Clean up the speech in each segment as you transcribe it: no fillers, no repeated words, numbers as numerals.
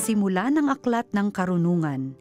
Simula ng aklat ng karunungan.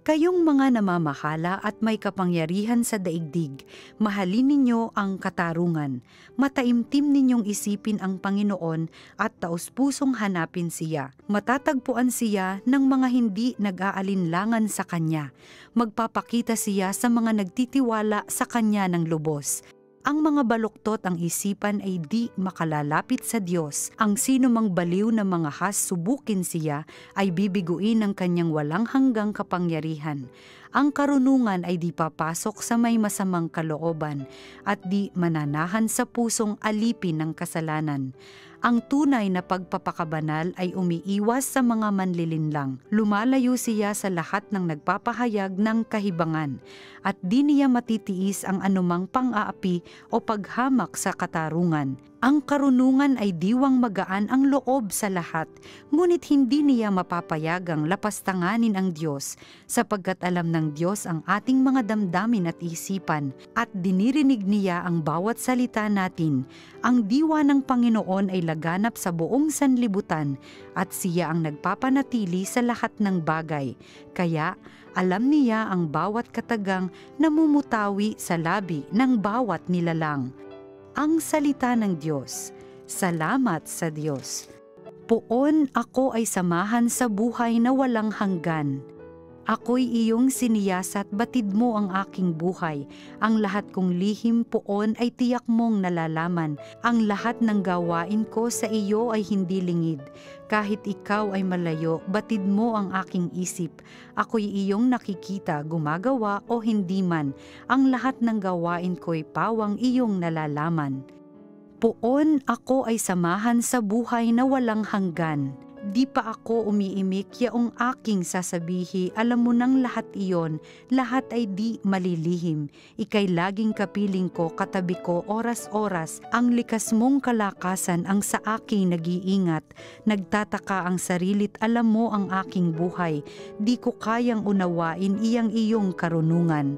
Kayong mga namamahala at may kapangyarihan sa daigdig, mahalin ninyo ang katarungan. Mataimtim ninyong isipin ang Panginoon at taus-pusong hanapin siya. Matatagpuan siya ng mga hindi nag-aalinlangan sa Kanya. Magpapakita siya sa mga nagtitiwala sa Kanya ng lubos. Ang mga baluktot ang isipan ay di makalalapit sa Diyos. Ang sino mang baliw na mga has subukin siya ay bibiguin ng kanyang walang hanggang kapangyarihan. Ang karunungan ay di papasok sa may masamang kalooban at di mananahan sa pusong alipin ng kasalanan. Ang tunay na pagpapakabanal ay umiiwas sa mga manlilinlang. Lumalayo siya sa lahat ng nagpapahayag ng kahibangan at di niya matitiis ang anumang pang-aapi o paghamak sa katarungan. Ang karunungan ay diwang magaan ang loob sa lahat, ngunit hindi niya mapapayagang lapastanganin ang Diyos, sapagkat alam ng Diyos ang ating mga damdamin at isipan, at dinirinig niya ang bawat salita natin. Ang diwa ng Panginoon ay laganap sa buong sanlibutan, at siya ang nagpapanatili sa lahat ng bagay. Kaya, alam niya ang bawat katagang namumutawi sa labi ng bawat nilalang. Ang salita ng Diyos. Salamat sa Diyos. Poon ako ay samahan sa buhay na walang hanggan. Ako'y iyong siniyasat, batid mo ang aking buhay. Ang lahat kong lihim poon ay tiyak mong nalalaman. Ang lahat ng gawain ko sa iyo ay hindi lingid. Kahit ikaw ay malayo, batid mo ang aking isip. Ako'y iyong nakikita, gumagawa o hindi man. Ang lahat ng gawain ko'y pawang iyong nalalaman. Poon ako ay samahan sa buhay na walang hanggan. Di pa ako umiimik, yaong aking sasabihi, alam mo nang lahat iyon, lahat ay di malilihim. Ika'y laging kapiling ko, katabi ko, oras-oras, ang likas mong kalakasan ang sa aking nag-iingat. Nagtataka ang sarilit, alam mo ang aking buhay, di ko kayang unawain iyang iyong karunungan.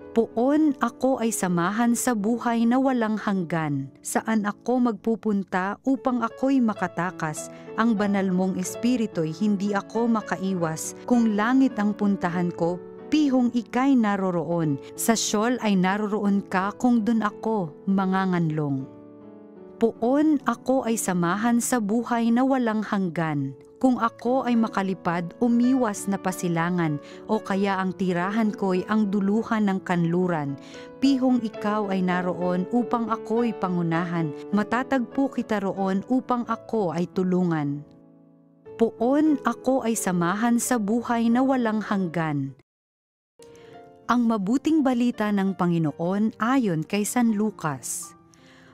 Poon ako ay samahan sa buhay na walang hanggan. Saan ako magpupunta upang ako'y makatakas? Ang banal mong espiritu'y hindi ako makaiwas. Kung langit ang puntahan ko, pihong ika'y naroroon. Sa Sheol ay naroroon ka kung dun ako manganganlong. Poon ako ay samahan sa buhay na walang hanggan. Kung ako ay makalipad, umiwas na pasilangan, o kaya ang tirahan ko'y ang duluhan ng kanluran. Pihong ikaw ay naroon upang ako'y pangunahan, matatagpo kita roon upang ako ay tulungan. Poon ako ay samahan sa buhay na walang hanggan. Ang mabuting balita ng Panginoon ayon kay San Lucas.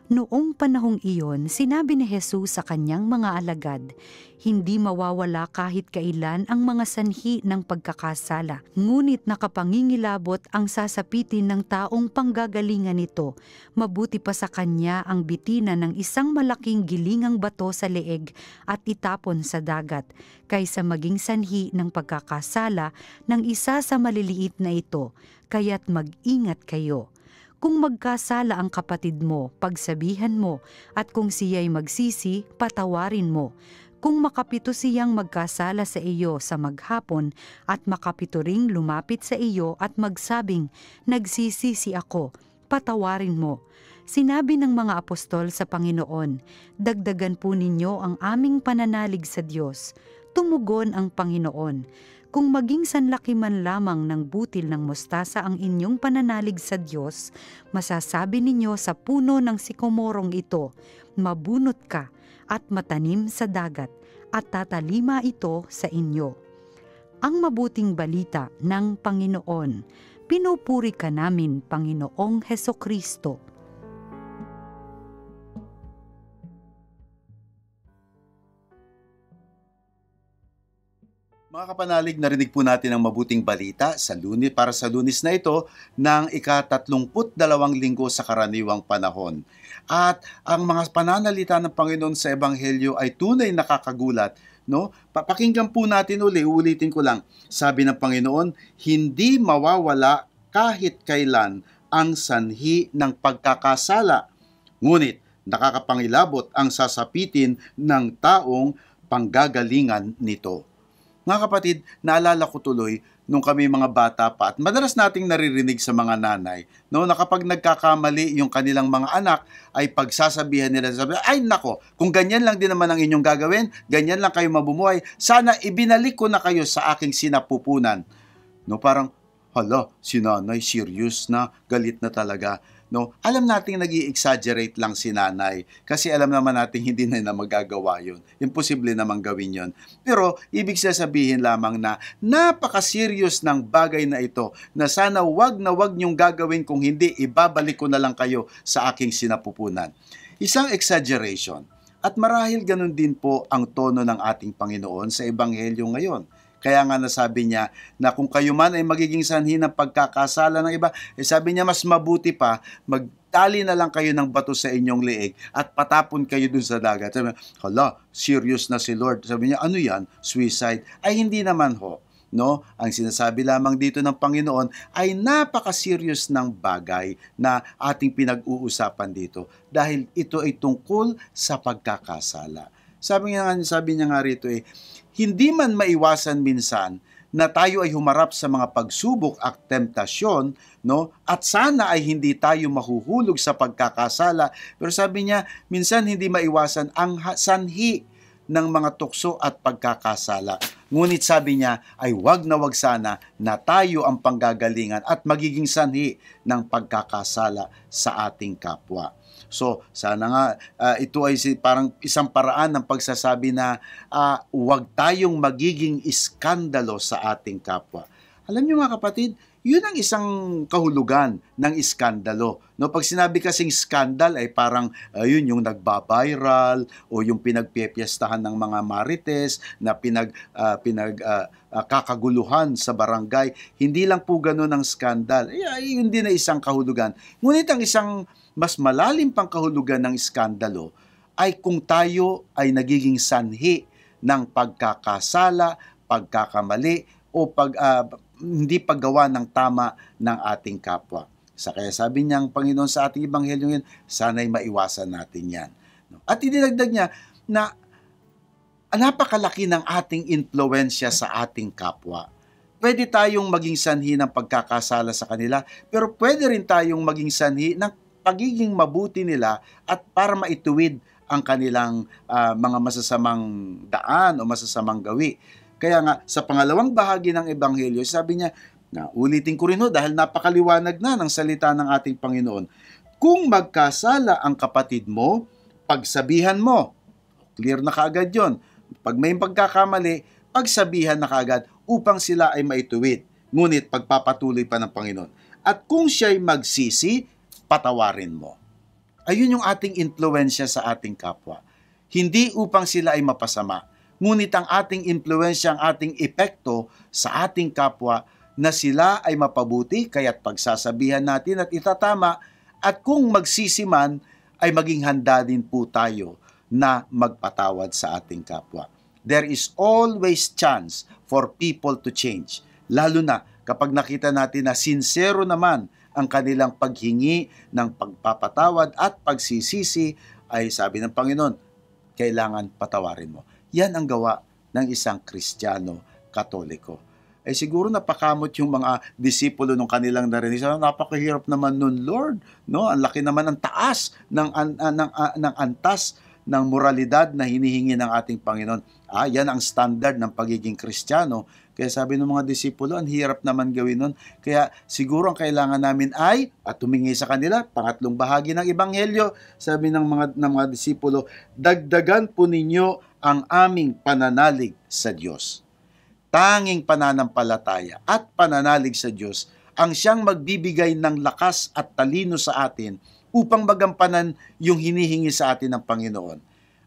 Noong panahong iyon, sinabi ni Jesus sa kanyang mga alagad, hindi mawawala kahit kailan ang mga sanhi ng pagkakasala, ngunit nakapangingilabot ang sasapitin ng taong panggagalingan nito. Mabuti pa sa kanya ang bitina ng isang malaking gilingang bato sa leeg at itapon sa dagat, kaysa maging sanhi ng pagkakasala ng isa sa maliliit na ito. Kaya't mag-ingat kayo. Kung magkasala ang kapatid mo, pagsabihan mo, at kung siya'y magsisi, patawarin mo. Kung makapito siyang magkasala sa iyo sa maghapon, at makapito ring lumapit sa iyo at magsabing, nagsisisi ako, patawarin mo. Sinabi ng mga apostol sa Panginoon, dagdagan po ninyo ang aming pananalig sa Diyos. Tumugon ang Panginoon, kung maging sanlaki man lamang ng butil ng mustasa ang inyong pananalig sa Diyos, masasabi ninyo sa puno ng sikomorong ito, mabunot ka at matanim sa dagat, at tatalima ito sa inyo. Ang mabuting balita ng Panginoon. Pinupuri ka namin, Panginoong Hesukristo. Mga kapanalig, narinig po natin ang mabuting balita para sa Lunes na ito ng ika-32 linggo sa karaniwang panahon. At ang mga pananalita ng Panginoon sa Ebanghelyo ay tunay nakakagulat. No? Papakinggan po natin ulitin ko lang. Sabi ng Panginoon, hindi mawawala kahit kailan ang sanhi ng pagkakasala. Ngunit nakakapangilabot ang sasapitin ng taong panggagalingan nito. Mga kapatid, naalala ko tuloy nung kami mga bata pa at madalas nating naririnig sa mga nanay, no, na kapag nagkakamali yung kanilang mga anak, ay pagsasabihan nila, ay nako, kung ganyan lang din naman ang inyong gagawin, ganyan lang kayo mabumuhay, sana ibinalik ko na kayo sa aking sinapupunan. No, parang, hala, si nanay, serious na, galit na talaga. No, alam nating nag-i-exaggerate lang si nanay kasi alam naman natin hindi na magagawa yun. Imposible namang gawin yun. Pero ibig sabihin lamang na napaka-serious ng bagay na ito na sana wag na wag niyong gagawin, kung hindi ibabalik ko na lang kayo sa aking sinapupunan. Isang exaggeration. At marahil ganun din po ang tono ng ating Panginoon sa Ebanghelyo ngayon. Kaya nga nasabi niya na kung kayo man ay magiging sanhi ng pagkakasala ng iba, sabi niya mas mabuti pa, magtali na lang kayo ng bato sa inyong leeg at patapon kayo dun sa dagat. Sabi niya, hala, serious na si Lord. Sabi niya, ano yan? Suicide? Ay hindi naman ho. No? Ang sinasabi lamang dito ng Panginoon ay napaka-serious ng bagay na ating pinag-uusapan dito dahil ito ay tungkol sa pagkakasala. Sabi niya nga rito hindi man maiwasan minsan na tayo ay humarap sa mga pagsubok at temptasyon, no? At sana ay hindi tayo mahuhulog sa pagkakasala. Pero sabi niya, minsan hindi maiwasan ang sanhi ng mga tukso at pagkakasala. Ngunit sabi niya ay wag na wag sana na tayo ang panggagalingan at magiging sanhi ng pagkakasala sa ating kapwa. So, sana nga ito ay parang isang paraan ng pagsasabi na huwag tayong magiging iskandalo sa ating kapwa. Alam niyo mga kapatid, yun ang isang kahulugan ng iskandalo. No, pag sinabi kasing skandal ay parang yun yung nagba-viral o yung pinagpepiestahan ng mga marites na kakaguluhan sa barangay. Hindi lang po ganun ang skandal. Yun din na isang kahulugan. Ngunit ang isang mas malalim pang kahulugan ng iskandalo ay kung tayo ay nagiging sanhi ng pagkakasala, pagkakamali o hindi paggawa ng tama ng ating kapwa. Kaya sabi niya ang Panginoon sa ating Ebanghelyo ngayon, sana'y maiwasan natin yan. At idinagdag niya na napakalaki ng ating impluwensya sa ating kapwa. Pwede tayong maging sanhi ng pagkakasala sa kanila, pero pwede rin tayong maging sanhi ng pagiging mabuti nila at para maituwid ang kanilang mga masasamang daan o masasamang gawi. Kaya nga, sa pangalawang bahagi ng Ebanghelyo, sabi niya, ulitin ko rin dahil napakaliwanag na ng salita ng ating Panginoon. Kung magkasala ang kapatid mo, pagsabihan mo. Clear na kaagad yon. Pag may pagkakamali, pagsabihan na kaagad upang sila ay maituwid. Ngunit pagpapatuloy pa ng Panginoon. At kung siya'y magsisi, patawarin mo. Ayun yung ating impluwensya sa ating kapwa. Hindi upang sila ay mapasama, ngunit ang ating impluwensya, ang ating epekto sa ating kapwa na sila ay mapabuti, kaya't pagsasabihan natin at itatama, at kung magsisiman ay maging handa din po tayo na magpatawad sa ating kapwa. There is always chance for people to change, lalo na kapag nakita natin na sincero naman ang kanilang paghingi ng pagpapatawad at pagsisisi, ay sabi ng Panginoon, kailangan patawarin mo. Yan ang gawa ng isang Kristiyano Katoliko. Siguro napakamot yung mga disipulo nung kanilang narinig. Napakahirap naman nun, Lord. No? Ang laki naman ang taas ng antas ng moralidad na hinihingi ng ating Panginoon. Yan ang standard ng pagiging Kristiyano. Kaya sabi ng mga disipulo, ang hirap naman gawin nun. Kaya siguro ang kailangan namin ay, at tumingi sa kanila, pangatlong bahagi ng Ebanghelyo, sabi ng mga disipulo, dagdagan po ninyo ang aming pananalig sa Diyos. Tanging pananampalataya at pananalig sa Diyos ang siyang magbibigay ng lakas at talino sa atin upang magampanan yung hinihingi sa atin ng Panginoon.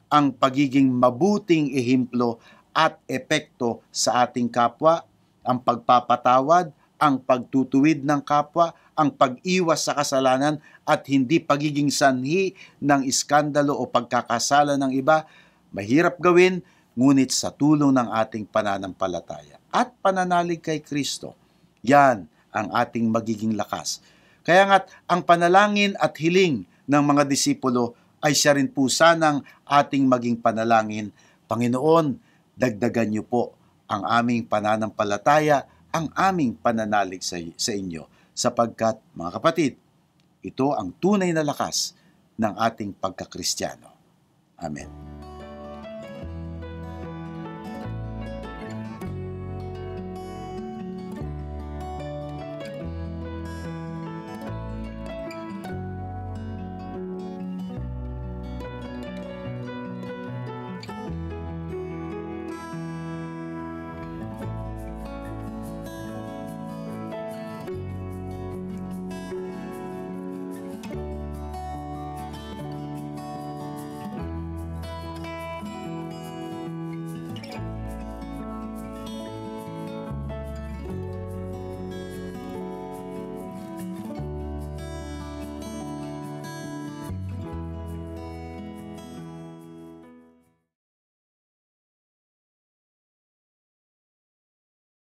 Ang pagiging mabuting ehemplo at epekto sa ating kapwa, ang pagpapatawad, ang pagtutuwid ng kapwa, ang pag-iwas sa kasalanan at hindi pagiging sanhi ng iskandalo o pagkakasala ng iba, mahirap gawin, ngunit sa tulong ng ating pananampalataya at pananalig kay Kristo, yan ang ating magiging lakas. Kaya nga't ang panalangin at hiling ng mga disipulo ay siya rin po sanang ating maging panalangin. Panginoon, dagdagan niyo po ang aming pananampalataya, ang aming pananalig sa inyo, sapagkat, mga kapatid, ito ang tunay na lakas ng ating pagkakristyano. Amen.